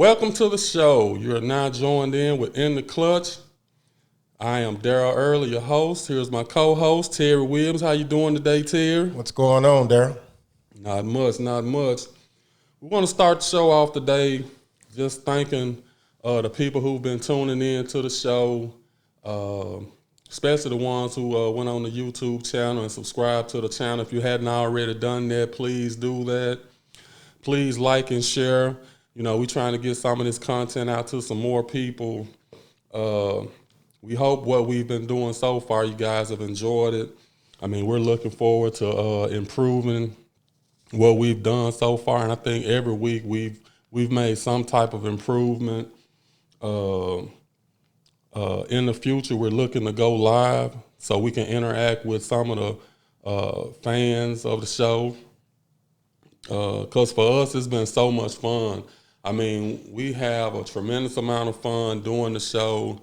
Welcome to the show. You are now joined in with In the Clutch. I am Daryl Early, your host. Here's my co-host, Terry Williams. How you doing today, Terry? What's going on, Daryl? Not much, not much. We want to start the show off today just thanking the people who've been tuning in to the show, especially the ones who went on the YouTube channel and subscribed to the channel. If you hadn't already done that, please do that. Please like and share. You know, we're trying to get some of this content out to some more people. We hope what we've been doing so far, you guys have enjoyed it. I mean, we're looking forward to improving what we've done so far, and I think every week we've made some type of improvement. In the future, we're looking to go live so we can interact with some of the fans of the show. Because for us, it's been so much fun. I mean, we have a tremendous amount of fun doing the show.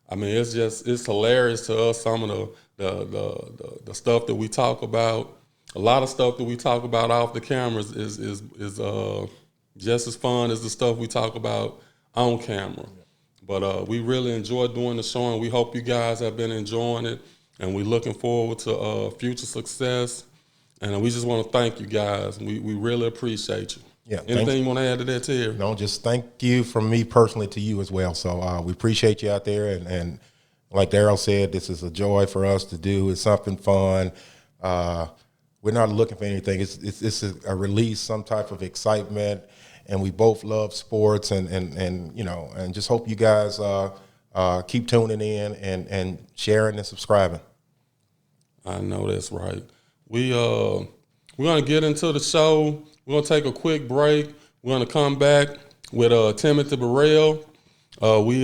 I mean, it's hilarious to us, some of the stuff that we talk about. A lot of stuff that we talk about off the cameras is just as fun as the stuff we talk about on camera. But we really enjoy doing the show, and we hope you guys have been enjoying it, and we're looking forward to future success. And we just want to thank you guys. We really appreciate you. Yeah. Anything you want to add to that, Terry? No, just thank you from me personally to you as well. So we appreciate you out there. And like Daryl said, this is a joy for us to do. It's something fun. We're not looking for anything. It's a release, some type of excitement. And we both love sports and you know, and just hope you guys keep tuning in and sharing and subscribing. I know that's right. We're gonna get into the show. We're gonna take a quick break. We're gonna come back with Timothy Burrell. We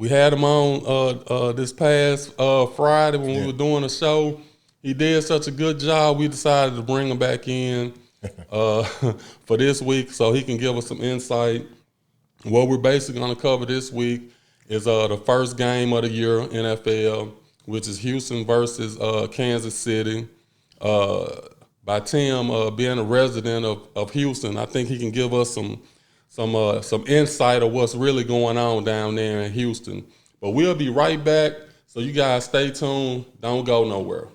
had him on this past Friday when we were doing a show. He did such a good job. We decided to bring him back in for this week so he can give us some insight. What we're basically gonna cover this week is the first game of the year, NFL, which is Houston versus Kansas City. By Tim being a resident of Houston, I think he can give us some insight of what's really going on down there in Houston. But we'll be right back, so you guys stay tuned. Don't go nowhere.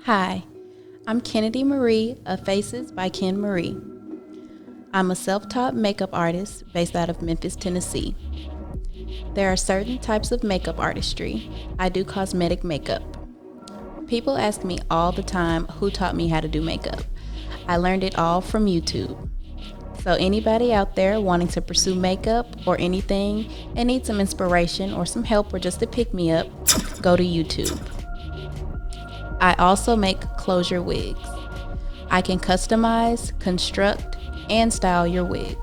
Hi, I'm Kennedy Marie of Faces by Ken Marie. I'm a self-taught makeup artist based out of Memphis, Tennessee. There are certain types of makeup artistry. I do cosmetic makeup. People ask me all the time who taught me how to do makeup. I learned it all from YouTube. So anybody out there wanting to pursue makeup or anything and need some inspiration or some help or just to pick me up, go to YouTube. I also make closure wigs. I can customize, construct, and style your wig.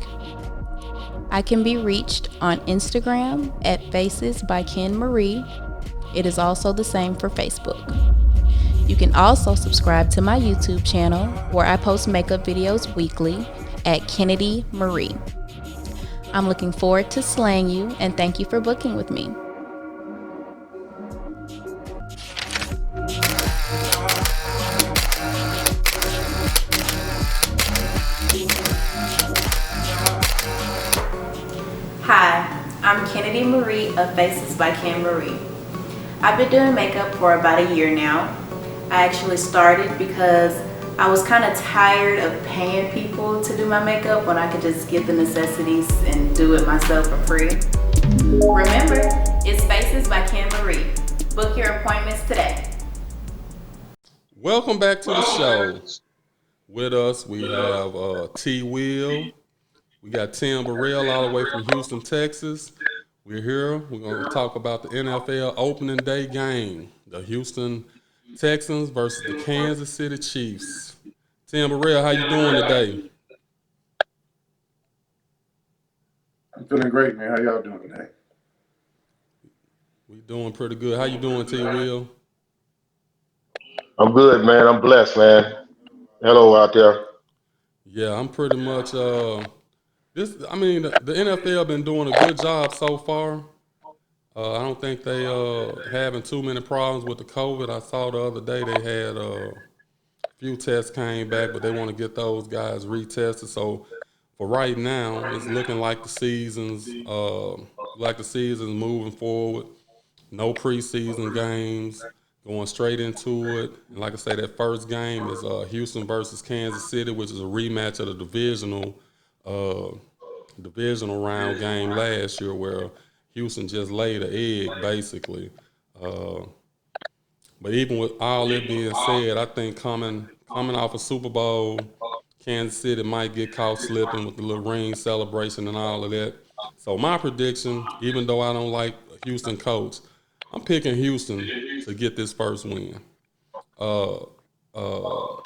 I can be reached on Instagram at Faces by Ken Marie. It is also the same for Facebook. You can also subscribe to my YouTube channel where I post makeup videos weekly at Kennedy Marie. I'm looking forward to slaying you, and thank you for booking with me. Hi, I'm Kennedy Marie of Faces by Ken Marie. I've been doing makeup for about a year now. I actually started because I was kind of tired of paying people to do my makeup when I could just get the necessities and do it myself for free. Remember, it's Faces by Ken Marie. Book your appointments today. Welcome back to the show. With us, we have T. Will. We got Tim Burrell all the way from Houston, Texas. We're here. We're going to talk about the NFL opening day game, the Houston Texans versus the Kansas City Chiefs. Tim Burrell, how you doing today? I'm feeling great, man. How y'all doing today? We doing pretty good. How you doing, T. Will? I'm good, man. I'm blessed, man. Hello out there. Yeah, I'm pretty much this. I mean, the NFL been doing a good job so far. I don't think they having too many problems with the COVID. I saw the other day they had few tests came back, but they want to get those guys retested. So for right now, it's looking like the season's moving forward. No preseason games, going straight into it. And like I say, that first game is Houston versus Kansas City, which is a rematch of the uh, divisional round game last year, where Houston just laid an egg basically. Uh, but even with all that being said, I think coming off a Super Bowl, Kansas City might get caught slipping with the little ring celebration and all of that. So my prediction, even though I don't like a Houston coach, I'm picking Houston to get this first win. Uh, uh,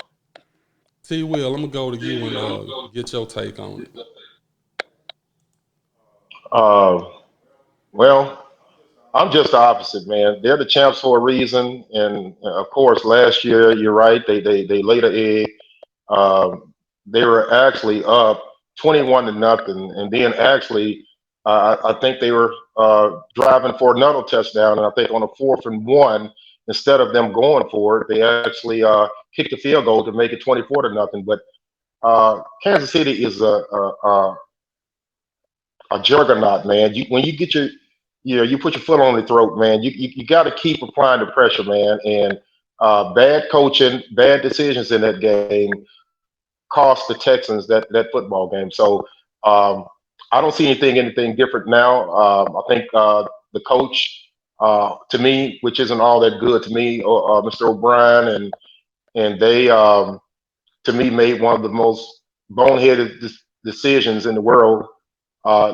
T. Will, I'm gonna go to you and get your take on it. Uh, well, I'm just the opposite, man. They're the champs for a reason, and of course, last year you're right. They laid an egg. They were actually up 21 to nothing, and then actually, I think they were driving for another touchdown, and I think on a 4th and 1, instead of them going for it, they actually kicked the field goal to make it 24 to nothing. But Kansas City is a juggernaut, man. When you get you put your foot on the throat, man. You got to keep applying the pressure, man. And bad coaching, bad decisions in that game cost the Texans that football game. So um, I don't see anything different now. I think the coach, to me, which isn't all that good to me, Mr. O'Brien, and they to me made one of the most boneheaded decisions in the world,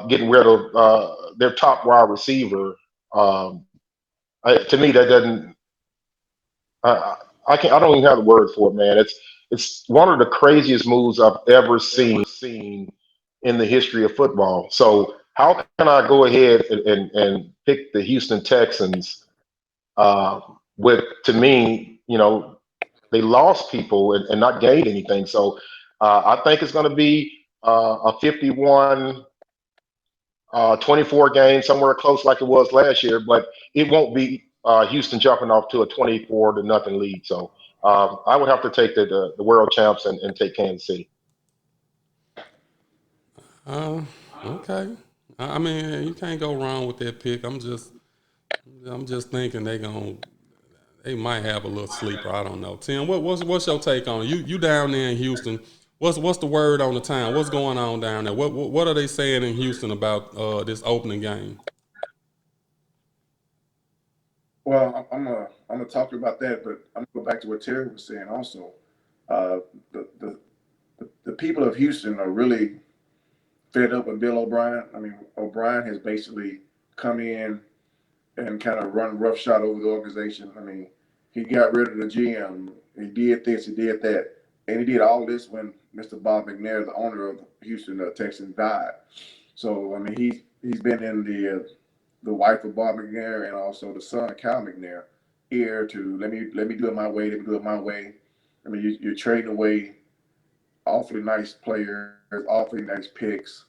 getting rid of their top wide receiver. Um, to me, that doesn't. I, I can't. I don't even have the word for it, man. It's one of the craziest moves I've ever seen in the history of football. So how can I go ahead and pick the Houston Texans with, to me, they lost people and not gained anything. So I think it's going to be a 51 24 game, somewhere close like it was last year, but it won't be Houston jumping off to a 24 to nothing lead. So I would have to take the world champs and take Kansas City. Uh, okay. I mean, you can't go wrong with that pick. I'm just thinking they might have a little sleeper. I don't know. Tim, what's your take on it? You down there in Houston? What's the word on the town? What's going on down there? What are they saying in Houston about this opening game? Well, I'm gonna talk about that, but I'm gonna go back to what Terry was saying also. Uh, the people of Houston are really fed up with Bill O'Brien. I mean, O'Brien has basically come in and kind of run roughshod over the organization. I mean, he got rid of the GM. He did this, he did that, and he did all this when Mr. Bob McNair, the owner of Houston Texans, died. So I mean, he's been in the wife of Bob McNair and also the son of Cal McNair ear to let me do it my way. Let me do it my way. I mean, you're trading away awfully nice players, awfully nice picks.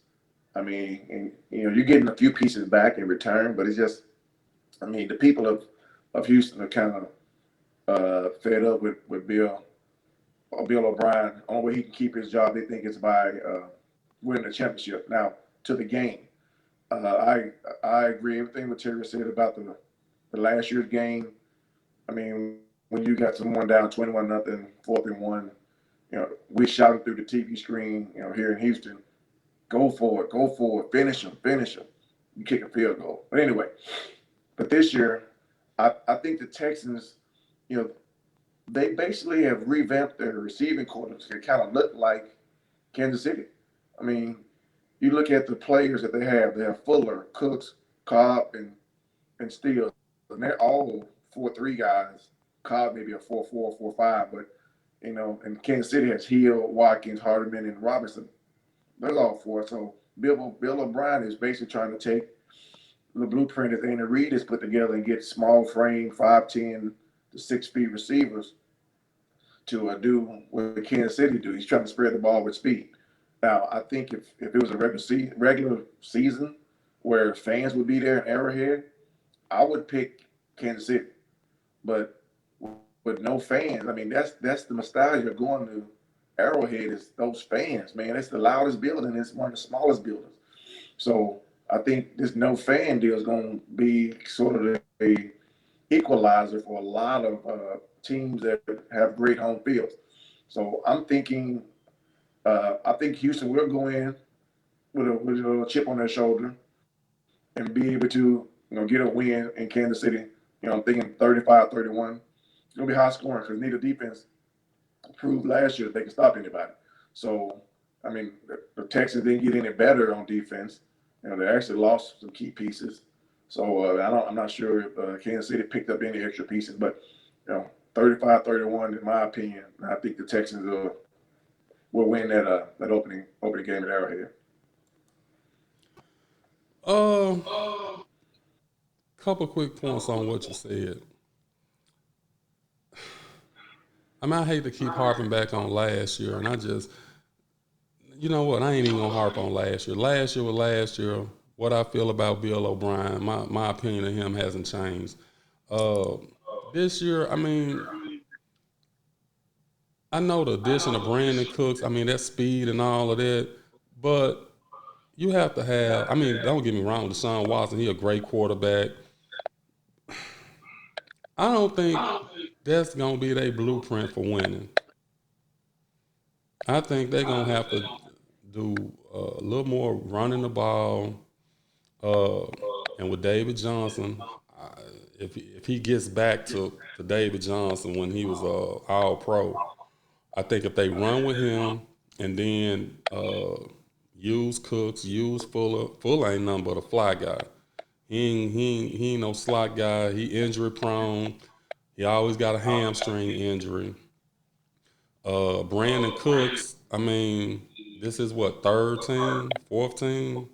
I mean, and you're getting a few pieces back in return, but it's just, I mean, the people of Houston are kind of fed up with Bill O'Brien. Only way he can keep his job, they think, is by winning the championship. Now to the game, I agree everything what Terry said about the last year's game. I mean, when you got someone down 21 nothing, 4th and 1, we shouted through the TV screen, here in Houston, go for it, finish him. You kick a field goal. But anyway, but this year, I think the Texans, you know, they basically have revamped their receiving corps to kind of look like Kansas City. I mean, you look at the players that they have. They have Fuller, Cooks, Cobb, and Steele, and they're all 4-3 guys. Cobb maybe a 4-4, 4-5, but and Kansas City has Hill, Watkins, Hardeman, and Robinson. They're all four. So Bill O'Brien is basically trying to take the blueprint that Andy Reid has put together and get small frame 5'10" to 6 feet receivers to do what Kansas City do. He's trying to spread the ball with speed. Now, I think if it was a regular season where fans would be there in Arrowhead, I would pick Kansas City. But with no fans, I mean, that's the nostalgia of going to Arrowhead is those fans, man. It's the loudest building. It's one of the smallest buildings. So I think this no fan deal is going to be sort of a equalizer for a lot of teams that have great home fields. So I'm thinking, I think Houston will go in with a chip on their shoulder and be able to, get a win in Kansas City. I'm thinking 35-31. It's going to be high scoring because neither defense proved last year that they can stop anybody. So, I mean, the Texans didn't get any better on defense. They actually lost some key pieces. So I'm not sure if Kansas City picked up any extra pieces, but 35-31 in my opinion. I think the Texans will win that opening game at Arrowhead. Couple quick points on what you said. I mean, I hate to keep harping back on last year, and I just, you know what? I ain't even gonna harp on last year. Last year was last year. What I feel about Bill O'Brien, my opinion of him hasn't changed. This year, I mean, I know the addition of Brandon Cooks. I mean, that speed and all of that, but you have to have. I mean, don't get me wrong, Deshaun Watson, he a great quarterback. I don't think that's gonna be their blueprint for winning. I think they're gonna have to do a little more running the ball. Uh, and with David Johnson, if he gets back to David Johnson when he was All Pro, I think if they run with him and then use Cooks, use Fuller ain't nothing but a fly guy. He ain't no slot guy. He injury prone. He always got a hamstring injury. Brandon Cooks, I mean, this is what, third team, fourth team?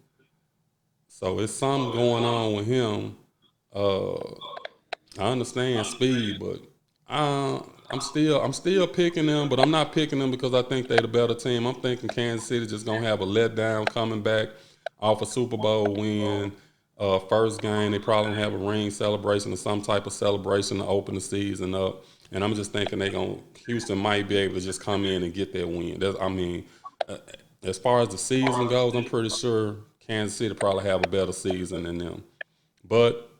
So it's something going on with him. Uh, I understand speed, but I'm still picking them, but I'm not picking them because I think they're the better team. I'm thinking Kansas City just gonna have a letdown coming back off a Super Bowl win. First game, they probably gonna have a ring celebration or some type of celebration to open the season up. And I'm just thinking Houston might be able to just come in and get that win. Uh, as far as the season goes, I'm pretty sure Kansas City probably have a better season than them. But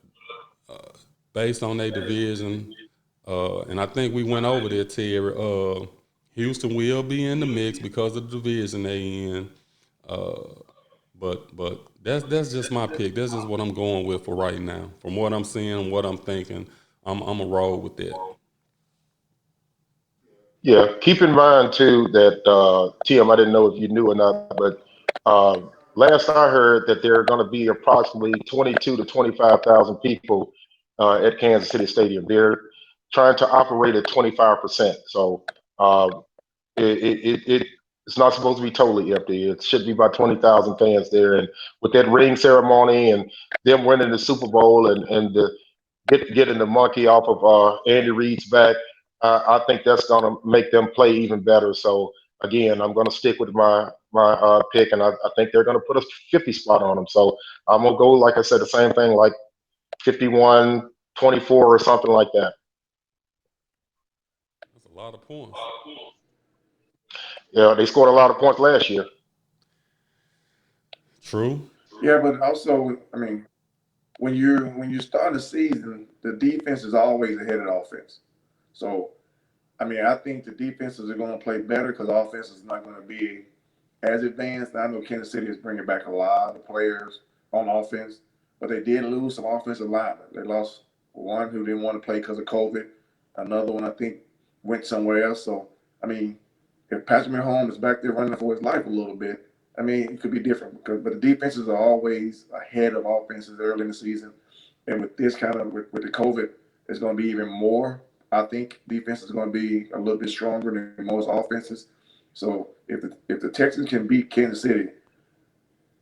based on their division, and I think we went over there, Terry. Houston will be in the mix because of the division they in. But that's just my pick. That's just what I'm going with for right now. From what I'm seeing, what I'm thinking, I'm a roll with that. Yeah, keep in mind too that Tim, I didn't know if you knew or not, but last I heard that there are going to be approximately 22 to 25,000 people at Kansas City Stadium. They're trying to operate at 25%, so uh, it's not supposed to be totally empty. It should be about 20,000 fans there, and with that ring ceremony and them winning the Super Bowl and the getting the monkey off of Andy Reid's back, I think that's going to make them play even better. So again, I'm going to stick with my pick, and I think they're going to put a 50 spot on them. So I'm going to go, like I said, the same thing, like 51-24 or something like that. That's a lot of points. Yeah, they scored a lot of points last year. True. Yeah, but also, I mean, when you start the season, the defense is always ahead of the offense. So, I mean, I think the defenses are going to play better because offense is not going to be as advanced. I know Kansas City is bringing back a lot of players on offense, but they did lose some offensive linemen. They lost one who didn't want to play because of COVID. Another one, I think, went somewhere else. So, I mean, if Patrick Mahomes is back there running for his life a little bit, I mean, it could be different. But the defenses are always ahead of offenses early in the season. And with this kind of, with the COVID, it's going to be even more. I think defense is going to be a little bit stronger than most offenses. So if the Texans can beat Kansas City,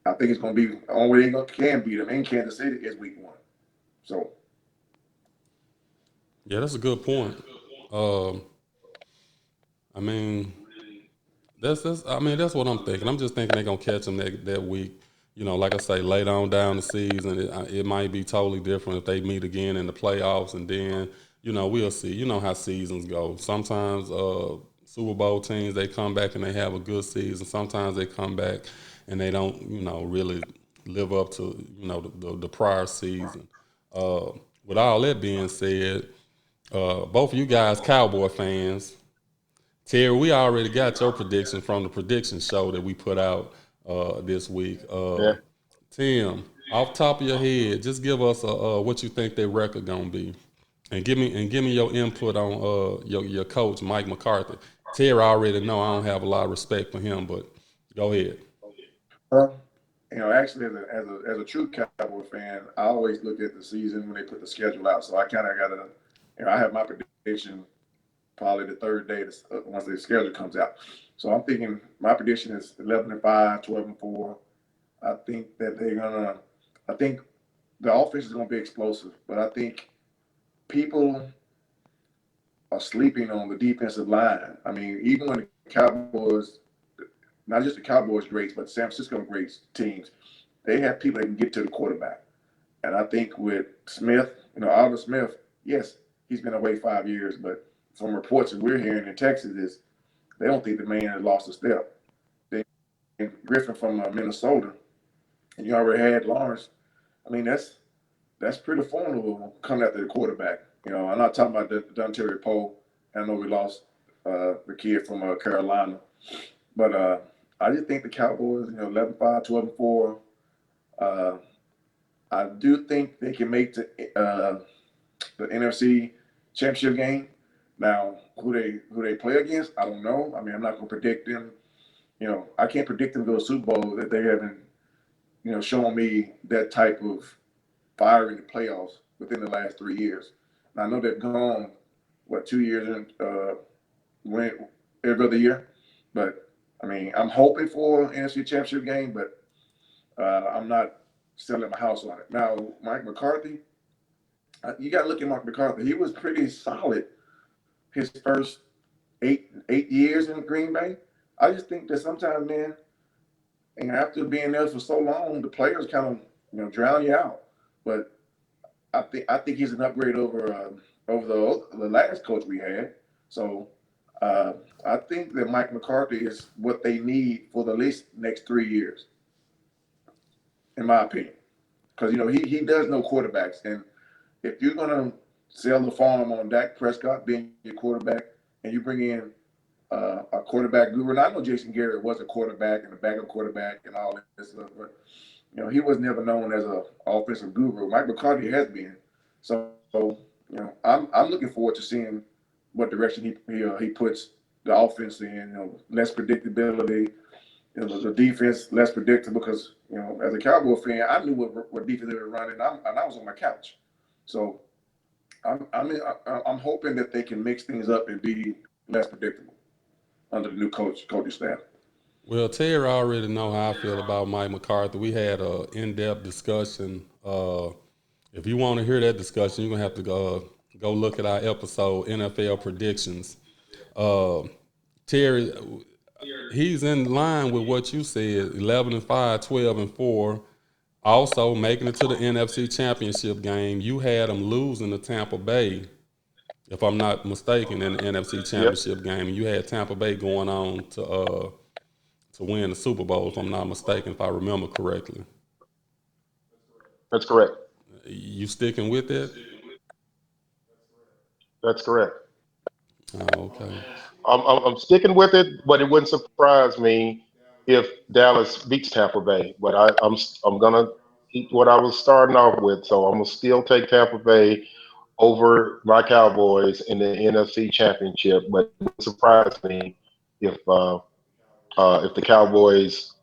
I think it's going to be the only way they can beat them in Kansas City is week one. So, Yeah, that's a good point. Um, I mean, that's what I'm thinking. I'm just thinking they're gonna catch them that week. You know, like I say, later on down the season, it might be totally different if they meet again in the playoffs, and then we'll see. You know how seasons go. Sometimes Super Bowl teams they come back and they have a good season. Sometimes they come back and they don't really live up to the prior season. Uh, with all that being said, both of you guys Cowboy fans. Terry, we already got your prediction from the prediction show that we put out this week. Yeah. Tim, off top of your head, just give us what you think their record gonna be, and give me your input on your coach Mike McCarthy. Terry, I already know I don't have a lot of respect for him, but go ahead. well, actually, as a true Cowboy fan, I always look at the season when they put the schedule out. So I kind of got to, I have my prediction probably the third day once the schedule comes out. So I'm thinking my prediction is 11-5, 12-4. I think that I think the offense is gonna be explosive, but I think people are sleeping on the defensive line. I mean, even when the Cowboys, not just the Cowboys greats, but San Francisco greats teams, they have people that can get to the quarterback. And I think with Smith, Arthur Smith, yes, he's been away 5 years, but from reports that we're hearing in Texas is they don't think the man has lost a step. And Griffin from Minnesota, and you already had Lawrence. I mean, that's pretty formidable coming after the quarterback. I'm not talking about the Dontarie Poe. I know we lost the kid from Carolina, but I just think the Cowboys, 11-5, 12-4. Uh, I do think they can make the NFC Championship game. Now, who they play against, I don't know. I mean, I'm not going to predict them. I can't predict them to go to Super Bowl that they haven't, shown me that type of fire in the playoffs within the last 3 years. And I know they've gone 2 years and win every other year, but I mean, I'm hoping for an NFC Championship game, but I'm not selling my house on it. Now, Mike McCarthy, you got to look at Mike McCarthy. He was pretty solid his first eight years in Green Bay. I just think that sometimes, man, and after being there for so long, the players kind of drown you out. But I think he's an upgrade over the last coach we had. So uh, I think that Mike McCarthy is what they need for the at least next 3 years, in my opinion. Because he does know quarterbacks, and if you're gonna sell the farm on Dak Prescott being your quarterback, and you bring in a quarterback guru, and I know Jason Garrett was a quarterback and a backup quarterback and all this stuff, but he was never known as an offensive guru. Mike McCarthy has been. So I'm looking forward to seeing what direction he puts the offense in. Less predictability. The defense less predictable because as a Cowboy fan, I knew what defense they were running, and I was on my couch. So I'm hoping that they can mix things up and be less predictable under the new coaching staff. Well, Terry already know how I feel about Mike McCarthy. We had a in-depth discussion. If you want to hear that discussion, you're gonna have to go look at our episode NFL predictions. Uh, Terry, he's in line with what you said: 11-5, 12-4. Also making it to the NFC Championship game. You had them losing to Tampa Bay, if I'm not mistaken, in the NFC Yep. Championship game. And you had Tampa Bay going on to win the Super Bowl, if I'm not mistaken, if I remember correctly. That's correct. You sticking with it? That's correct. Oh, okay. I'm sticking with it, but it wouldn't surprise me if Dallas beats Tampa Bay. But I'm gonna keep what I was starting off with, so I'm gonna still take Tampa Bay over my Cowboys in the NFC Championship. But it wouldn't surprise me if if the Cowboys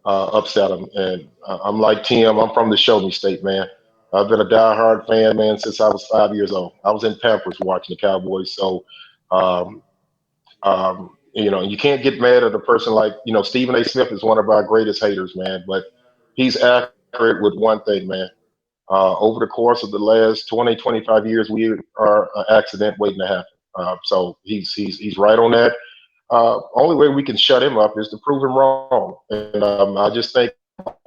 upset them. And I'm like Tim. I'm from the Show Me State, man. I've been a diehard fan, man, since I was 5 years old. I was in Pampers watching the Cowboys, so um, you can't get mad at a person like Stephen A. Smith is one of our greatest haters, man. But he's accurate with one thing, man. Over the course of the last 20, 25 years, we are an accident waiting to happen. So he's right on that. Only way we can shut him up is to prove him wrong. And I just think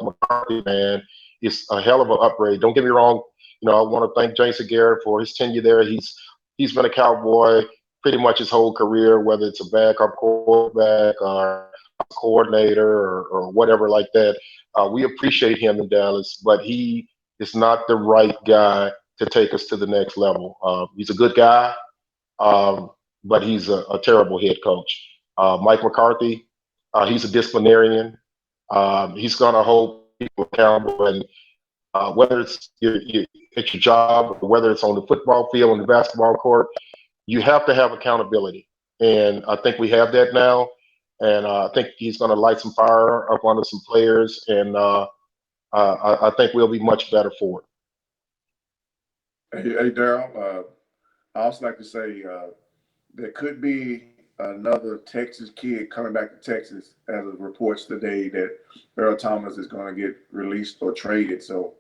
McCarthy, man, is a hell of an upgrade. Don't get me wrong. I want to thank Jason Garrett for his tenure there. He's been a Cowboy pretty much his whole career, whether it's a backup quarterback or a coordinator or whatever like that. We appreciate him in Dallas, but he is not the right guy to take us to the next level. He's a good guy, um, but he's a terrible head coach. Mike McCarthy, he's a disciplinarian. He's going to hold people accountable, and whether it's at your job, or whether it's on the football field, on the basketball court, you have to have accountability. And I think we have that now. And I think he's going to light some fire up under some players, and I think we'll be much better for it. Hey Daryl, I also like to say there could be another Texas kid coming back to Texas, as it reports today that Earl Thomas is going to get released or traded. So,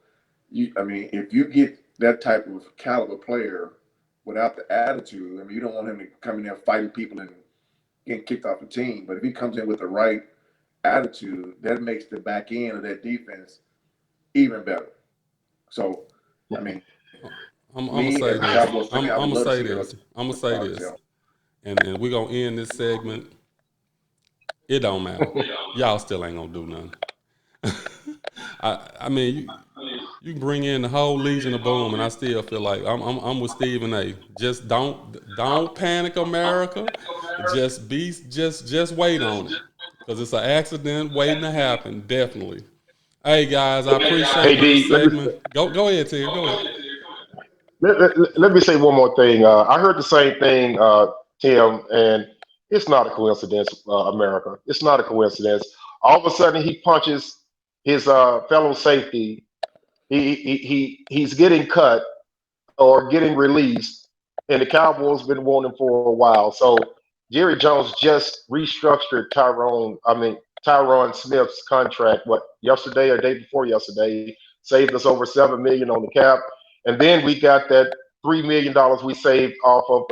if you get that type of caliber player without the attitude, you don't want him to come in there fighting people and getting kicked off the team. But if he comes in with the right attitude, that makes the back end of that defense even better. So, I'm gonna say this. I'm gonna say this. I'm gonna say this. And we're gonna end this segment. It don't matter. Y'all still ain't gonna do nothing. You can bring in the whole Legion of Boom, and I still feel like I'm with Stephen A. Just don't panic, America. Just wait on it, because it's an accident waiting to happen. Definitely. Hey guys, I appreciate this segment. Go ahead, Ted. Go ahead. Let me say one more thing. I heard the same thing, Tim, and it's not a coincidence, America. It's not a coincidence. All of a sudden, he punches his fellow safety. He's getting cut or getting released, and the Cowboys been wanting him for a while. So Jerry Jones just restructured Tyron Smith's contract. What, yesterday or day before yesterday? Saved us over $7 million on the cap, and then we got that $3 million we saved off of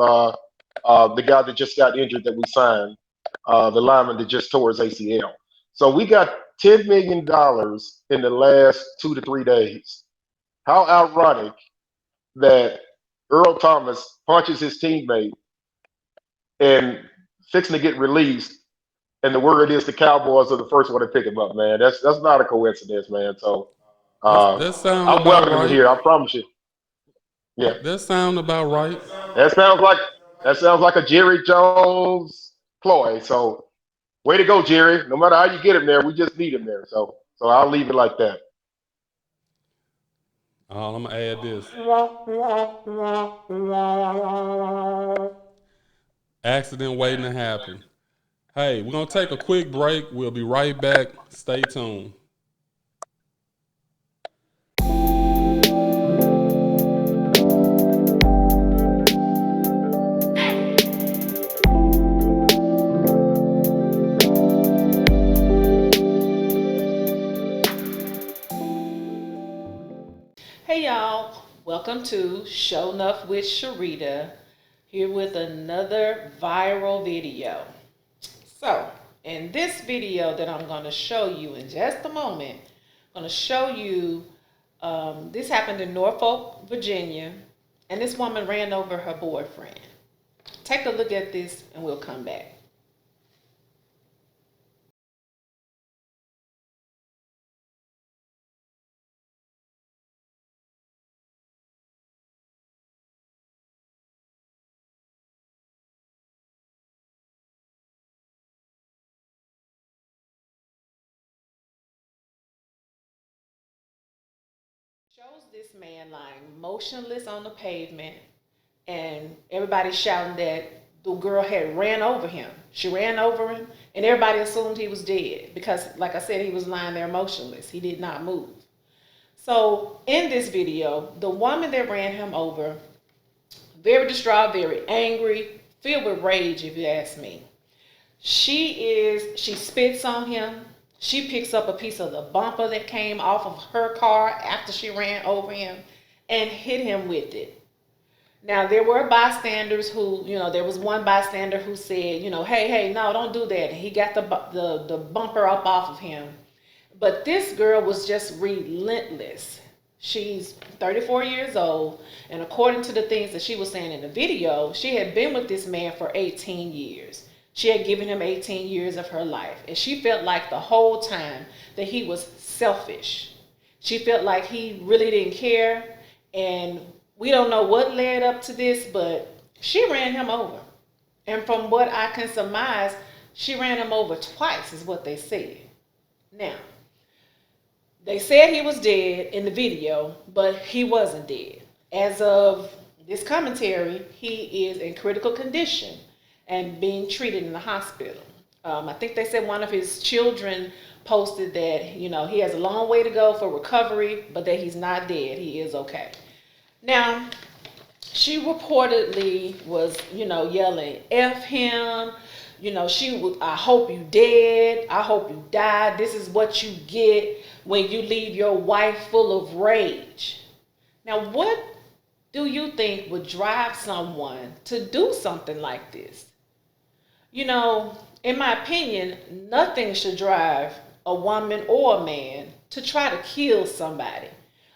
the guy that just got injured that we signed, the lineman that just tore his ACL. So we got $10 million in the last 2 to 3 days. How ironic that Earl Thomas punches his teammate and fixing to get released, and the word is the Cowboys are the first one to pick him up, man. That's not a coincidence, man. So That sound I'm about welcoming him right. here. I promise you. Yeah, That sound about right. that sounds like a Jerry Jones ploy. So way to go, Jerry. No matter how you get him there, we just need him there. So I'll leave it like that. I'm gonna add this. Accident waiting to happen. Hey, we're gonna take a quick break. We'll be right back. Stay tuned. Hey y'all, welcome to Sho Nuff with Sherita, here with another viral video. So, in this video that I'm going to show you in just a moment, I'm going to show you, this happened in Norfolk, Virginia, and this woman ran over her boyfriend. Take a look at this and we'll come back. Shows this man lying motionless on the pavement, and everybody shouting that the girl had ran over him. She ran over him, and everybody assumed he was dead because, like I said, he was lying there motionless. He did not move. So in this video, the woman that ran him over, very distraught, very angry, filled with rage, if you ask me. She spits on him. She picks up a piece of the bumper that came off of her car after she ran over him and hit him with it. Now, there were bystanders who, there was one bystander who said, hey, no, don't do that. And he got the bumper up off of him. But this girl was just relentless. She's 34 years old, and according to the things that she was saying in the video, she had been with this man for 18 years. She had given him 18 years of her life, and she felt like the whole time that he was selfish. She felt like he really didn't care, and we don't know what led up to this, but she ran him over. And from what I can surmise, she ran him over twice, is what they said. Now, they said he was dead in the video, but he wasn't dead. As of this commentary, he is in critical condition and being treated in the hospital. I think they said one of his children posted that, he has a long way to go for recovery, but that he's not dead. He is okay. Now, she reportedly was, yelling, F him. I hope you dead. I hope you die. This is what you get when you leave your wife full of rage. Now, what do you think would drive someone to do something like this? In my opinion, nothing should drive a woman or a man to try to kill somebody.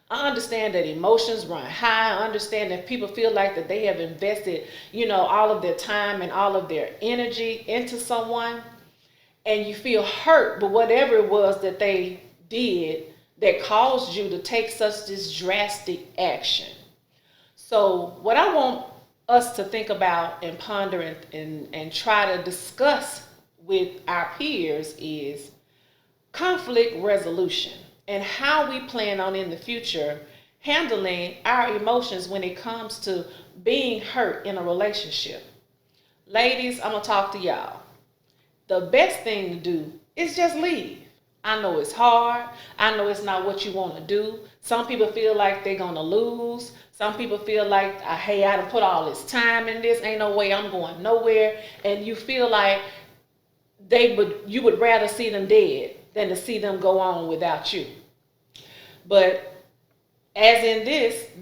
I understand that emotions run high. I understand that people feel like that they have invested, all of their time and all of their energy into someone, and you feel hurt, but whatever it was that they did that caused you to take such this drastic action. So what I want us to think about and ponder and try to discuss with our peers is conflict resolution and how we plan on in the future handling our emotions when it comes to being hurt in a relationship. Ladies, I'm going to talk to y'all. The best thing to do is just leave. I know it's hard. I know it's not what you want to do. Some people feel like they're going to lose. Some people feel like, hey, I done put all this time in this. Ain't no way I'm going nowhere. And you feel like you would rather see them dead than to see them go on without you. But as in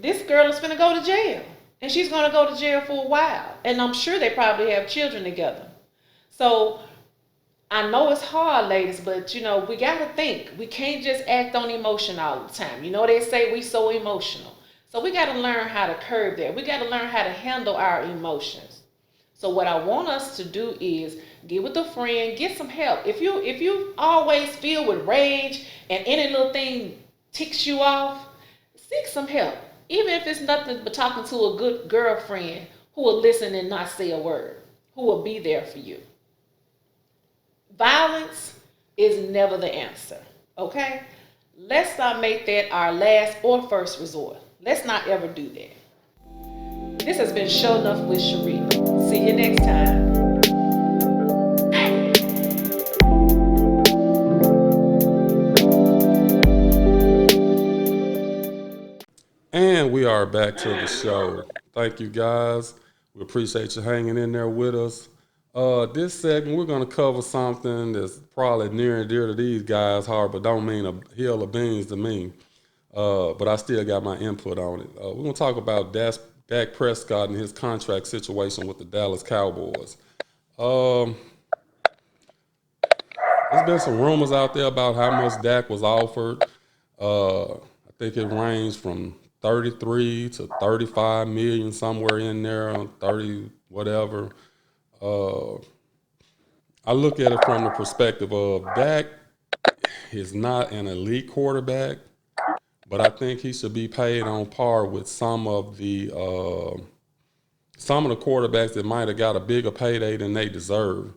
this girl is going to go to jail. And she's going to go to jail for a while. And I'm sure they probably have children together. So I know it's hard, ladies, but, we got to think. We can't just act on emotion all the time. They say we so emotional. So we got to learn how to curb that. We got to learn how to handle our emotions. So what I want us to do is get with a friend, get some help. If you always feel with rage and any little thing ticks you off, seek some help. Even if it's nothing but talking to a good girlfriend who will listen and not say a word, who will be there for you. Violence is never the answer, okay? Let's not make that our last or first resort. Let's not ever do that. This has been Sho Nuff with Sherita. See you next time. And we are back to the show. Thank you, guys. We appreciate you hanging in there with us. This segment, we're going to cover something that's probably near and dear to these guys' heart, but don't mean a hill of beans to me. But I still got my input on it. We're going to talk about Dak Prescott and his contract situation with the Dallas Cowboys. There's been some rumors out there about how much Dak was offered. I think it ranged from 33 to 35 million, somewhere in there, 30 whatever. I look at it from the perspective of Dak is not an elite quarterback, but I think he should be paid on par with some of the quarterbacks that might have got a bigger payday than they deserve.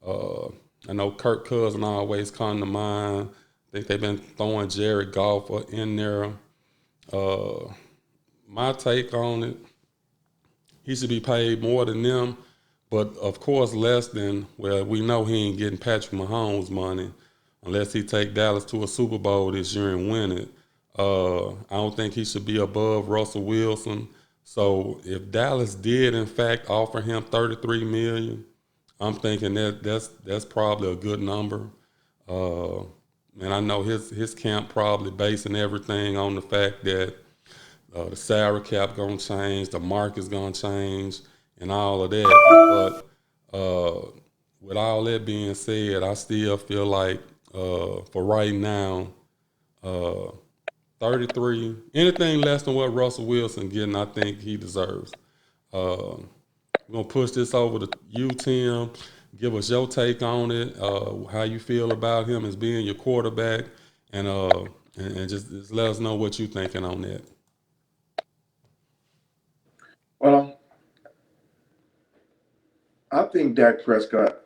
I know Kirk Cousins always come to mind. I think they've been throwing Jared Goff in there. My take on it, he should be paid more than them, but of course less than, well, we know he ain't getting Patrick Mahomes money unless he take Dallas to a Super Bowl this year and win it. I don't think he should be above Russell Wilson. So if Dallas did in fact offer him $33 million, I'm thinking that's probably a good number. And I know his camp probably basing everything on the fact that the salary cap gonna change, the market's gonna change, and all of that. But with all that being said, I still feel like for right now, uh, 33, anything less than what Russell Wilson getting, I think he deserves. We're gonna push this over to you, Tim. Give us your take on it, how you feel about him as being your quarterback, and just let us know what you're thinking on that. Well, I think Dak Prescott,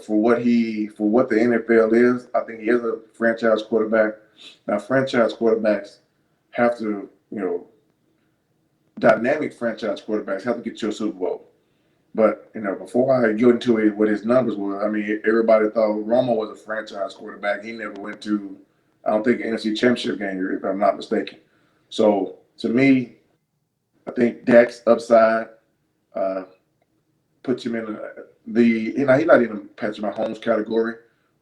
for what the NFL is, I think he is a franchise quarterback. Now, franchise quarterbacks have to, dynamic franchise quarterbacks have to get to a Super Bowl. But before I go into it, what his numbers were, I mean, everybody thought Romo was a franchise quarterback. He never went to, I don't think, an NFC Championship game, if I'm not mistaken. So to me, I think Dak's upside uh, puts him in he's not even Patrick Mahomes category,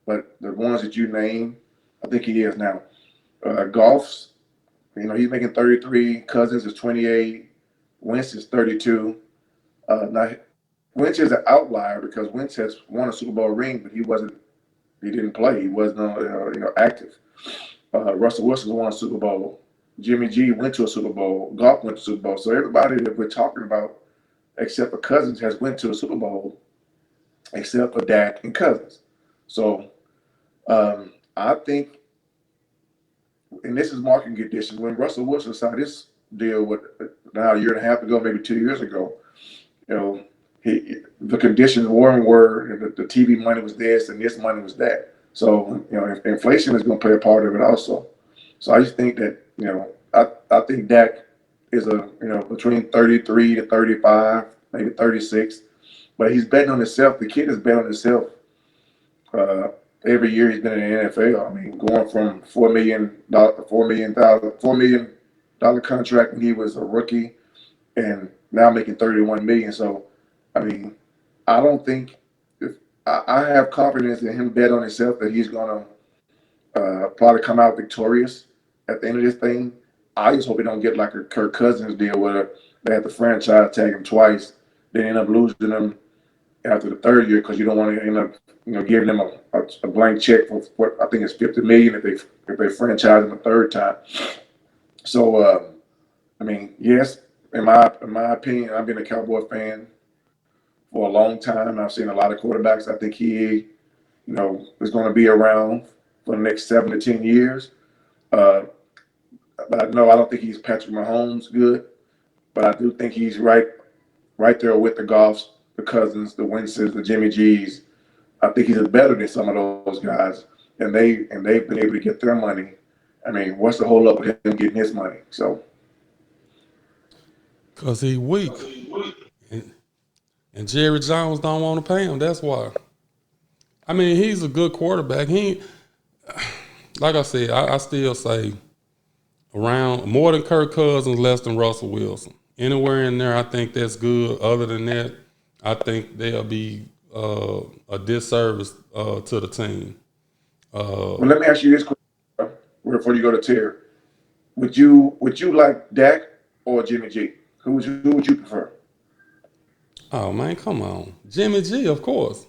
but the ones that you name, I think he is now. Golf's, he's making 33. Cousins is 28. Wentz is 32. Now Wentz is an outlier because Wentz has won a Super Bowl ring, but he didn't play. He wasn't active. Russell Wilson won a Super Bowl. Jimmy G went to a Super Bowl. Golf went to a Super Bowl. So everybody that we're talking about, except for Cousins, has went to a Super Bowl, except for Dak and Cousins. So I think, and this is marketing conditions, when Russell Wilson signed this deal now a year and a half ago, maybe 2 years ago, the conditions were the TV money was this and this money was that. So inflation is going to play a part of it also. So I just think that I think Dak is between 33 to 35, maybe 36, but he's betting on himself. The kid has bet on himself every year he's been in the NFL. I mean, going from $4 million contract when he was a rookie, and now making 31 million. So, I mean, I don't think if I have confidence in him bet on himself that he's gonna probably come out victorious at the end of this thing. I just hope he don't get like a Kirk Cousins deal where they have to franchise tag him twice, then end up losing him after the third year because you don't want to end up giving them a blank check for what I think it's 50 million if they franchise him a third time. So I mean, yes, in my opinion, I've been a Cowboy fan for a long time. I've seen a lot of quarterbacks. I think he is going to be around for the next 7 to 10 years. But no, I don't think he's Patrick Mahomes good, but I do think he's right there with the Goffs, the Cousins, the Wentzes, the Jimmy G's. I think he's better than some of those guys, and they've been able to get their money. I mean, what's the hold up with him getting his money? So, Cause he weak, and Jerry Jones don't want to pay him. That's why. I mean, he's a good quarterback. Like I said, I still say around more than Kirk Cousins, less than Russell Wilson. Anywhere in there, I think that's good. Other than that, I think they'll be a disservice to the team. well, let me ask you this question before you go to Terry. Would you like Dak or Jimmy G? Who would you prefer? Oh man, come on, Jimmy G, of course.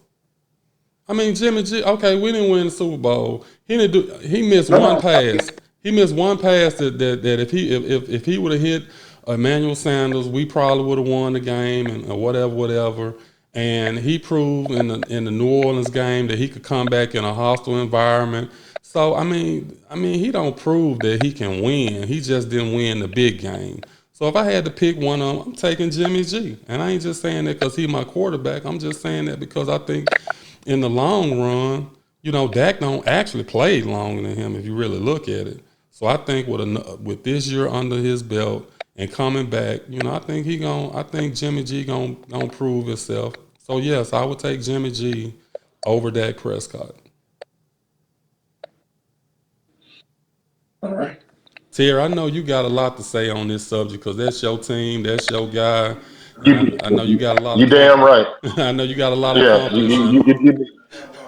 I mean, Jimmy G. Okay, we didn't win the Super Bowl. He didn't do. He missed one pass. He missed one pass that if he would have hit Emmanuel Sanders, we probably would have won the game and whatever. And he proved in the New Orleans game that he could come back in a hostile environment. So I mean, he don't prove that he can win. He just didn't win the big game. So if I had to pick one of them, I'm taking Jimmy G. And I ain't just saying that because he's my quarterback. I'm just saying that because I think in the long run, Dak don't actually play longer than him if you really look at it. So I think with this year under his belt and coming back, I think Jimmy G gonna prove himself. So yes, I would take Jimmy G over Dak Prescott. All right. Terry, I know you got a lot to say on this subject because that's your team, that's your guy. I know you got a lot. You of damn right. I know you got a lot of Yeah, confidence in him.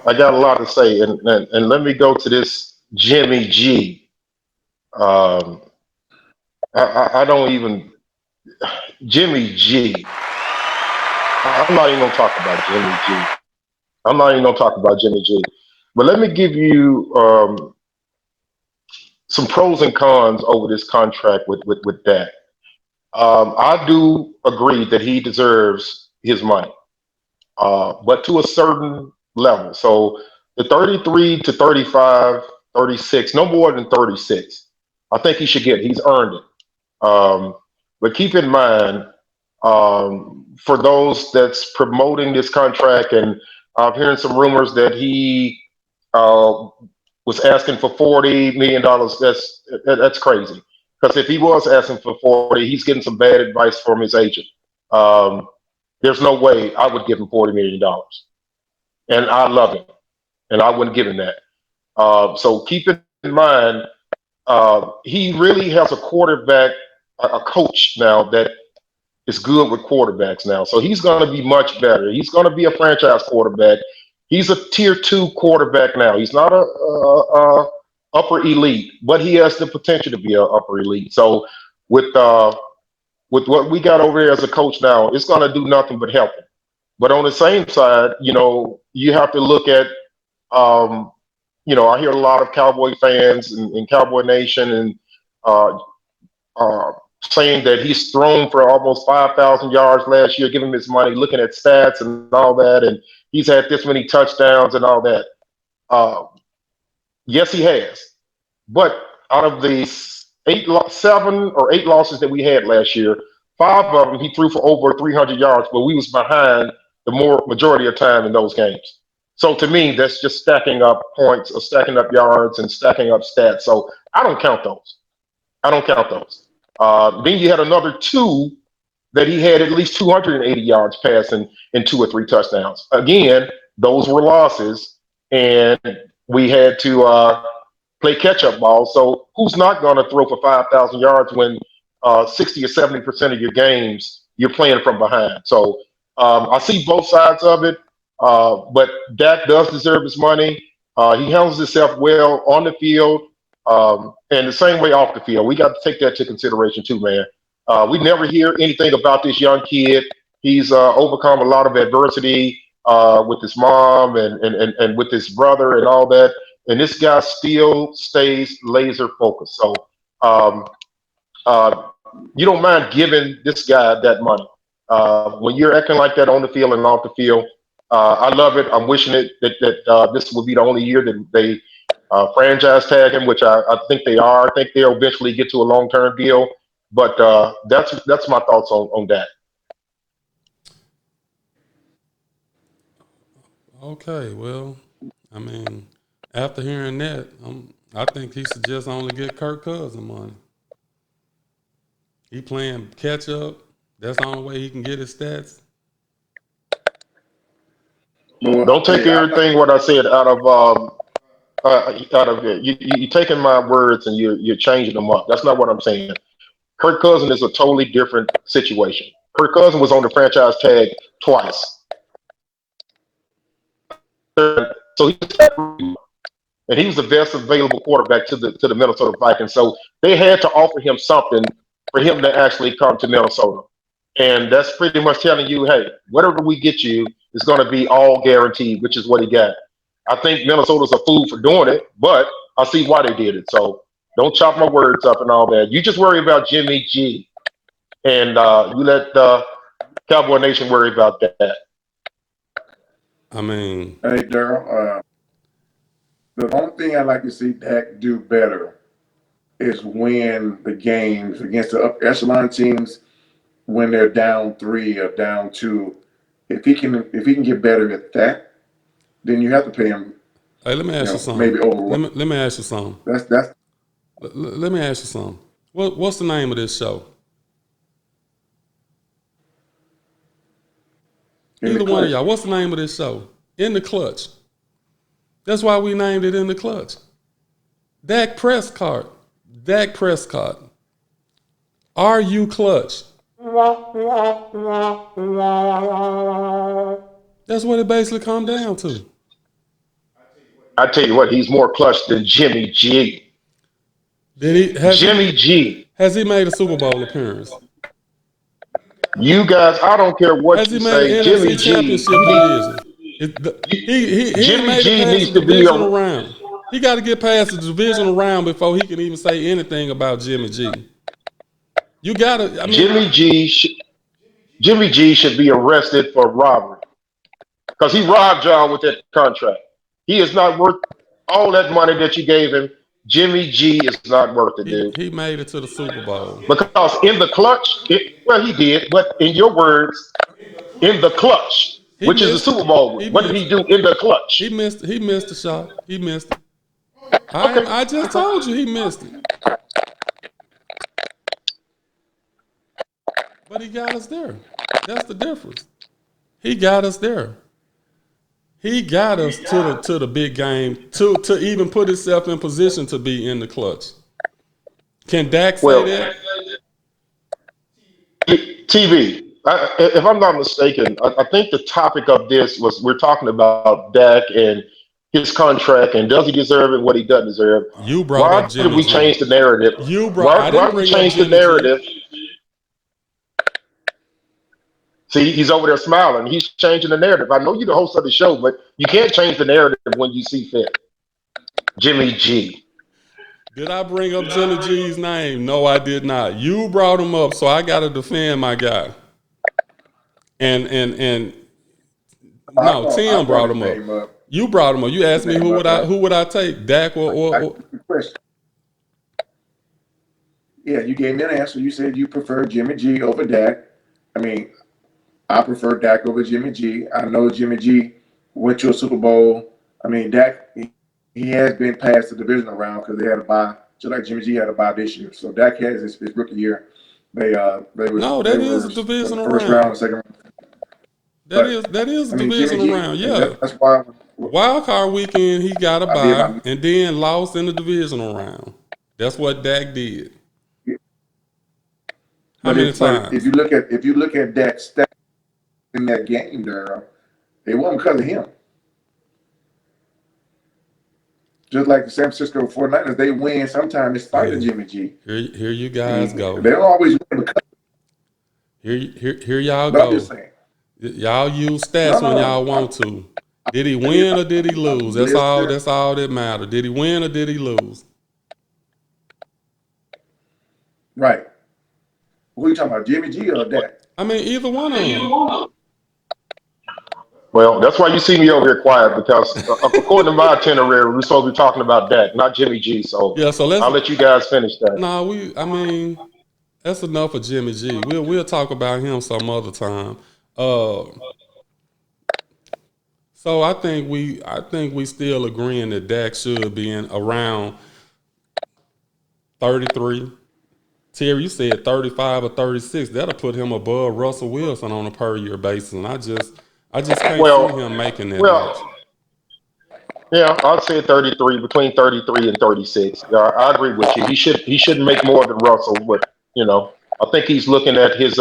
I got a lot to say, and let me go to this Jimmy G. Um, I don't even Jimmy G. I'm not even gonna talk about Jimmy G. I'm not even gonna talk about Jimmy G. But let me give you some pros and cons over this contract with Dak. I do agree that he deserves his money, but to a certain level. So the 33 to 35, 36, no more than 36. I think he should get. He's earned it. But keep in mind, for those that's promoting this contract, and I'm hearing some rumors that he uh, was asking for $40 million. That's crazy. Because if he was asking for 40, he's getting some bad advice from his agent. Um, there's no way I would give him $40 million, and I love him, and I wouldn't give him that. So keep in mind, he really has a quarterback, a coach now that is good with quarterbacks now. So he's going to be much better. He's going to be a franchise quarterback. He's a tier 2 quarterback now. He's not a upper elite, but he has the potential to be a upper elite. So with uh, with what we got over here as a coach now, it's going to do nothing but help him. But on the same side, you have to look at, um, I hear a lot of Cowboy fans and Cowboy Nation and uh, uh, saying that he's thrown for almost 5,000 yards last year, giving him his money, looking at stats and all that, and he's had this many touchdowns and all that. Uh, yes, he has. But out of the 7 or 8 losses that we had last year, 5 of them he threw for over 300 yards, but we was behind the more majority of time in those games. So to me, that's just stacking up points or stacking up yards and stacking up stats. So I don't count those. I don't count those. Then you had another 2 that he had at least 280 yards passing and 2 or 3 touchdowns. Again, those were losses, and we had to play catch up ball. So who's not going to throw for 5,000 yards when 60 or 70% of your games you're playing from behind? So I see both sides of it, but Dak does deserve his money. He handles himself well on the field, and the same way off the field. We got to take that to consideration too, man. We never hear anything about this young kid. He's overcome a lot of adversity with his mom and with his brother and all that. And this guy still stays laser focused. So um, uh, you don't mind giving this guy that money. When you're acting like that on the field and off the field, I love it. I'm wishing that this will be the only year that they franchise tag him, which I think they are. I think they'll eventually get to a long term deal. But that's my thoughts on that. Okay, well, I mean, after hearing that, I think he should just only get Kirk Cousins money. He playing catch up. That's the only way he can get his stats. Well, Don't take hey, I'm not. everything what I said out of it. You're taking my words and you're changing them up. That's not what I'm saying. Kirk Cousins is a totally different situation. Kirk Cousins was on the franchise tag twice, so and he was the best available quarterback to the Minnesota Vikings. So they had to offer him something for him to actually come to Minnesota, and that's pretty much telling you, hey, whatever we get you is going to be all guaranteed, which is what he got. I think Minnesota's a fool for doing it, but I see why they did it. So don't chop my words up and all that. You just worry about Jimmy G, and you let Cowboy Nation worry about that. I mean, Hey, Daryl. The only thing I like to see Dak do better is win the games against the upper echelon teams when they're down 3 or down 2. If he can get better at that, then you have to pay him. hey, let me ask you something. Maybe over. Let me ask you something. That's Let me ask you something. What's the name of this show? in the Either one of clutch. y'all. What's the name of this show? In the Clutch. That's why we named it In the Clutch. Dak Prescott. Dak Prescott. Are you clutch? That's what it basically comes down to. I tell you what, he's more clutch than Jimmy G. Did he Jimmy G. has he made a Super Bowl appearance? You guys, I don't care what Has he you made an say. Jimmy NFC G. Championship division? He ain't Jimmy made it G past needs the to be divisional a round. He got to get past the divisional round before he can even say anything about Jimmy G. You got to, I mean, Jimmy G. Jimmy G should be arrested for robbery because he robbed y'all with that contract. He is not worth all that money that you gave him. Jimmy G is not worth it, dude. he made it to the Super Bowl. Because in the clutch, well, he did, but in your words, in the clutch, He which is the missed it. Super Bowl, He what did he missed it. do in the clutch? He missed the shot. He missed it. Okay. I just told you he missed it. But he got us there. That's the difference. He got us there. He got us to the big game to even put himself in position to be in the clutch. Can Dak say Well, that? TV. If I'm not mistaken, I think the topic of this was we're talking about Dak and his contract and does he deserve it, what he doesn't deserve. You brought up Why did Jimmy we G. change the narrative? I Why didn't did we bring up change the Jimmy G. narrative? See, he's over there smiling. He's changing the narrative. I know you're the host of the show, but you can't change the narrative when you see fit. Jimmy G. Did I bring up Jimmy G's name? No, I did not. You brought him up, so I got to defend my guy. And no, I Tim brought brought his him up. name up. You brought him up. You asked His me name up, who would I take, Dak or good question. Yeah, you gave me an answer. You said you prefer Jimmy G over Dak. I mean, I prefer Dak over Jimmy G. I know Jimmy G went to a Super Bowl. I mean, Dak, he has been past the divisional round because they had a bye, just like Jimmy G had a bye this year. So Dak has his rookie year. They no, they that is were a divisional first round, round. second round. That But is a I mean, Jimmy divisional G, round. and Yeah. that's why Wild card weekend, he got a I did bye my. and then lost in the divisional round. That's what Dak did. How many But times? if you look at Dak's stats in that game, there, it wasn't because of him. Just like the San Francisco 49ers, they win sometimes in spite of Hey, Jimmy G. here you I guys mean, go. they don't always win because, Here y'all but I'm just go. saying. Y'all use No, stats when no, y'all want to. Did he win or did he lose? I'm listening. That's all that matters. Did he win or did he lose? Right. Who are you talking about, Jimmy G or Dak? I mean, either one of them. Well, that's why you see me over here quiet because according to my itinerary, we're supposed to be talking about Dak, not Jimmy G. So Yeah, so let's I'll let you guys finish that. no, I mean, that's enough of Jimmy G. We'll talk about him some other time. Uh so I think we still agreeing that Dak should be in around 33. Terry, you said 35 or 36. That'll put him above Russell Wilson on a per year basis. And I just can't see Well, him making that much. well, yeah, I'd say 33, between 33 and 36. I agree with you. He shouldn't make more than Russell, but I think he's looking at his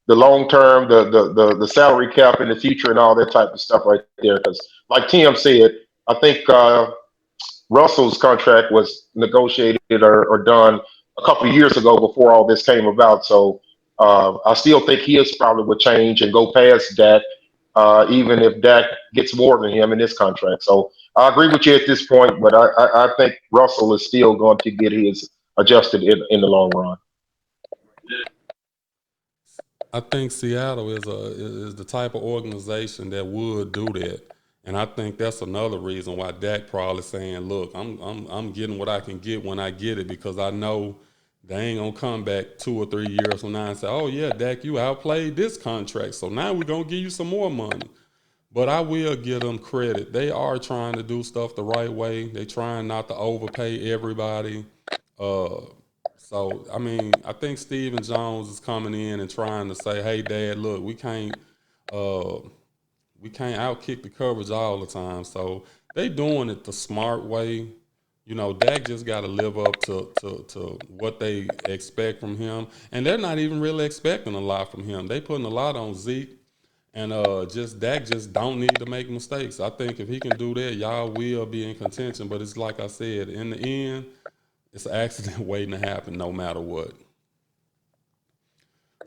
the long term, the salary cap in the future, and all that type of stuff right there. Because, like Tim said, I think Russell's contract was negotiated or done a couple of years ago before all this came about. So I still think his probably would change and go past Dak, even if Dak gets more than him in this contract. So I agree with you at this point, but I think Russell is still going to get his adjusted in the long run. I think Seattle is the type of organization that would do that, and I think that's another reason why Dak probably saying, "Look, I'm getting what I can get when I get it because I know they ain't gonna come back 2 or 3 years from now and say, oh yeah, Dak, you outplayed this contract, so now we're gonna give you some more money." But I will give them credit; they are trying to do stuff the right way. They trying not to overpay everybody. Uh, so I mean, I think Stephen Jones is coming in and trying to say, "Hey, Dad, look, uh, we can't outkick the coverage all the time." So they doing it the smart way. Dak just got to live up to what they expect from him, and they're not even really expecting a lot from him. They putting a lot on Zeke, And just Dak just don't need to make mistakes. I think if he can do that, y'all will be in contention. But it's like I said, in the end, it's an accident waiting to happen no matter what.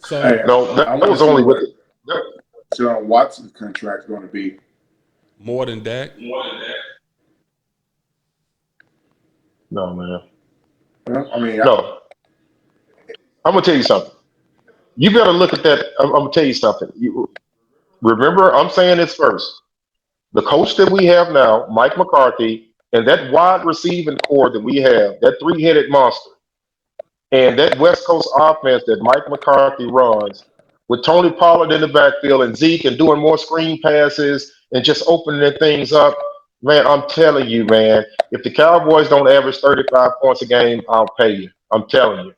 So Hey, No, I that want to was see only what with that, John Watson's contract's going to be. more than Dak, no, man. Well, I mean, No, I'm gonna tell you something. You better look at that. I'm gonna tell you something. You remember, I'm saying this first. The coach that we have now, Mike McCarthy, and that wide receiving core that we have, that three-headed monster, and that West Coast offense that Mike McCarthy runs, with Tony Pollard in the backfield and Zeke and doing more screen passes and just opening things up, man, I'm telling you, man, if the Cowboys don't average 35 points a game, I'll pay you. I'm telling you.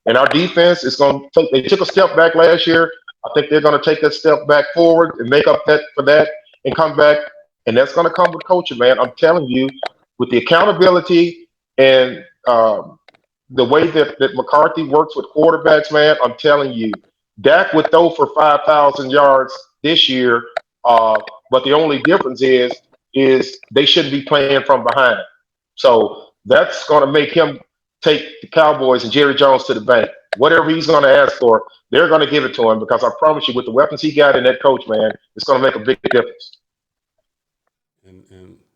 And our defense is going to take, they took a step back last year. I think they're going to take that step back forward and make up that for that and come back. And that's going to come with coaching, man. I'm telling you, with the accountability and the way that McCarthy works with quarterbacks, man, I'm telling you, Dak would throw for 5,000 yards this year, but the only difference is they shouldn't be playing from behind. So that's going to make him take the Cowboys and Jerry Jones to the bank. Whatever he's going to ask for, they're going to give it to him because I promise you, with the weapons he got in that coach, man, it's going to make a big difference.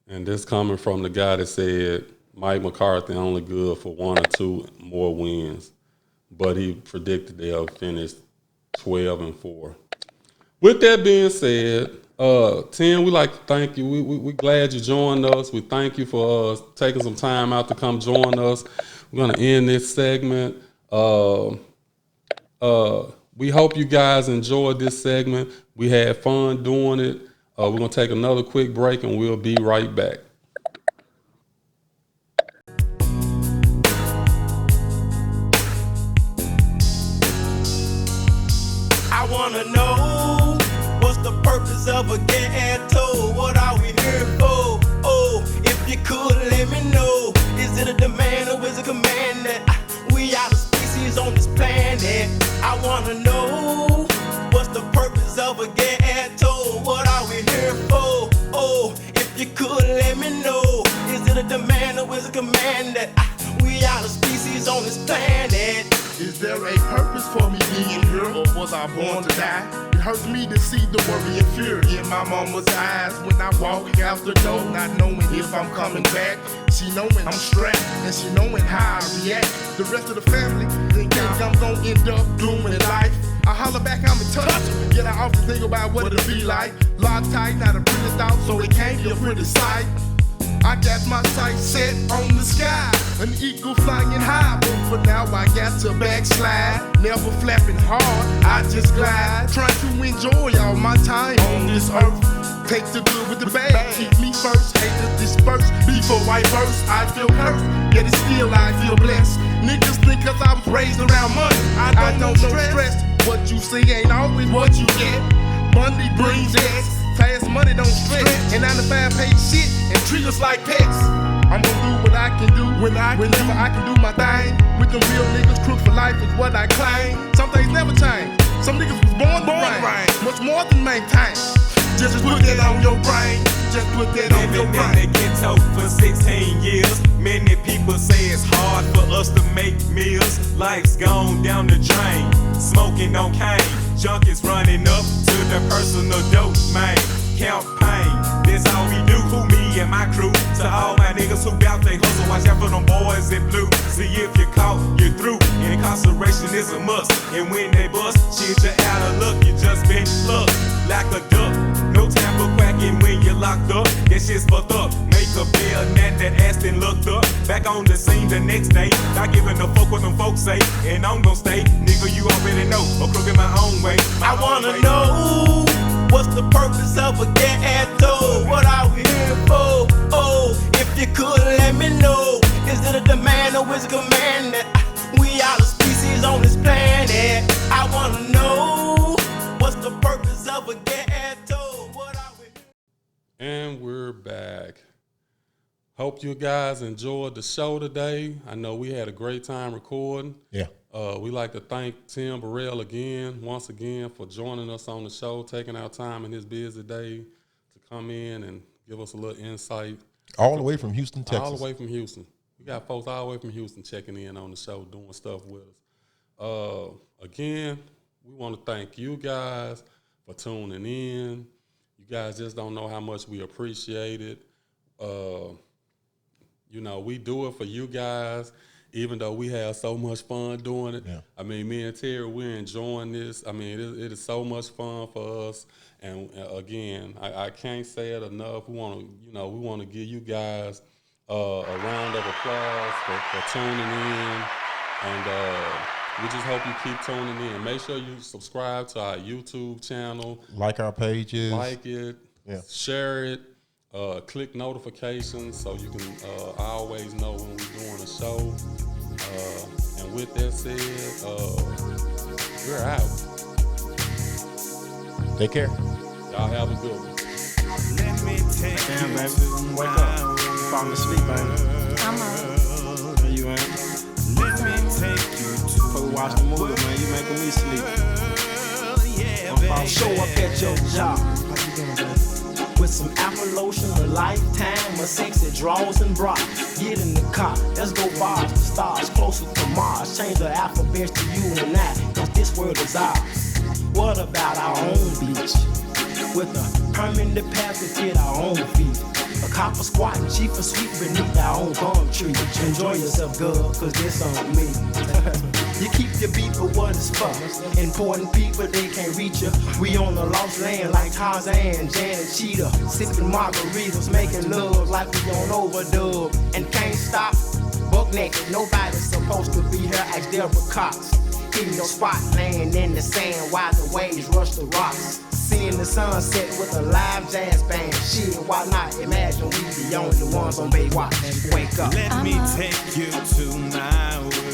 and this coming from the guy that said Mike McCarthy only good for one or two more wins, but he predicted they'll finish 12-4. With that being said, Tim, we like to thank you. We glad you joined us. We thank you for taking some time out to come join us. We're gonna end this segment. We hope you guys enjoyed this segment. We had fun doing it. We're gonna take another quick break and we'll be right back. I wanna know what's the purpose of a ghetto? What are we here for? Oh, if you could let me know. Is it a demand or is it a command that we are the species on this planet? I wanna know what's the purpose of a ghetto? What are we here for? Oh, if you could let me know. Is it a demand or is it a command that we are the species on this planet? Is there a purpose for me being here, or was I born to die? It hurts me to see the worry and fear in my mama's eyes when I walk out the door, not knowing if I'm coming back. She knowing I'm strapped, and she knowing how I react. The rest of the family think I'm gonna end up doing life. I holler back, I'm in touch, yet I often think about what it'll be like. Locked tight, not a pretty thought, so it can't be a pretty sight. I got my sights set on the sky, an eagle flying high, but for now I got to backslide. Never flapping hard, I just glide, trying to enjoy all my time on this earth. Take the good with the bad, keep me first, hate to disperse. Before I burst, I feel cursed, yet it's still I feel blessed. Niggas think cause I was raised around money, I don't know stress. What you see ain't always what you get. Money brings X, fast money don't stress, and 9 to 5 pay shit and treat us like pets. I'm gonna do what I can do whenever I can do my thing. With them real niggas, crooks for life is what I claim. Some things never change. Some niggas was born to reign, much more than maintain. Just put that on your brain. Just put that on your brain. Living in the ghetto for 16 years. Many people say it's hard for us to make meals. Life's gone down the drain. Smoking on cane. Junkies running up to the personal domain. Campaign, that's all we do. Who, me and my crew. To all my niggas who bout they hustle, watch out for them boys in blue. See if you're caught, you're through. Incarceration is a must. And when they bust, shit, you're out of luck. You just been plucked like a duck. No time for quacking when you're locked up. That shit's fucked up. Make a bill, that ass then looked up. Back on the scene the next day. Not giving a fuck what them folks say. And I'm gon' stay. Nigga, you already know. A crook in my own way. I wanna know what's the purpose of a ghetto? What are we here for? Oh, if you could let me know. Is it a demand or is it a command that we are the species on this planet? I wanna know what's the purpose of a ghetto? What are we? And we're back. Hope you guys enjoyed the show today. I know we had a great time recording. Yeah. We like to thank Tim Burrell once again, for joining us on the show, taking our time in his busy day to come in and give us a little insight. All the way from Houston, Texas. All the way from Houston. We got folks all the way from Houston checking in on the show, doing stuff with us. Again, we want to thank you guys for tuning in. You guys just don't know how much we appreciate it. You know, we do it for you guys, even though we have so much fun doing it. Yeah. I mean, me and Terry, we're enjoying this. I mean, it is so much fun for us. And again, I can't say it enough. We want to give you guys a round of applause for tuning in. And we just hope you keep tuning in. Make sure you subscribe to our YouTube channel. Like our pages. Like it. Yeah. Share it. Click notifications so you can always know when we're doing a show. And with that said, we're out. Take care. Y'all have a good one. Let me take Damn, you baby. to Wake my up. Falling asleep, baby. I'm on. There you ain't. Let me take you to Before we watch the movie, man, you making me sleep. yeah, I'll show up at your job. How you doing, baby? With some apple lotion, a lifetime of sexy draws and bras. Get in the car, let's go bars to stars, closer to Mars. Change the alphabets to you and I, cause this world is ours. What about our own beach? With a permanent path to fit our own feet. A copper squatting cheap or sweet beneath our own palm tree. Enjoy yourself, girl, cause this on me. You keep your beat for what it's for. Important people, they can't reach you. We on the lost land like Tarzan, Janet Cheetah. Sipping margaritas, making love like we on overdub. And can't stop, buck naked. Nobody's supposed to be here, ask Deborah Cox. Hitting your spot, laying in the sand while the waves rush the rocks. Seeing the sunset with a live jazz band. Shit, why not imagine we the only ones on Baywatch? Wake up. Let me take you to my world.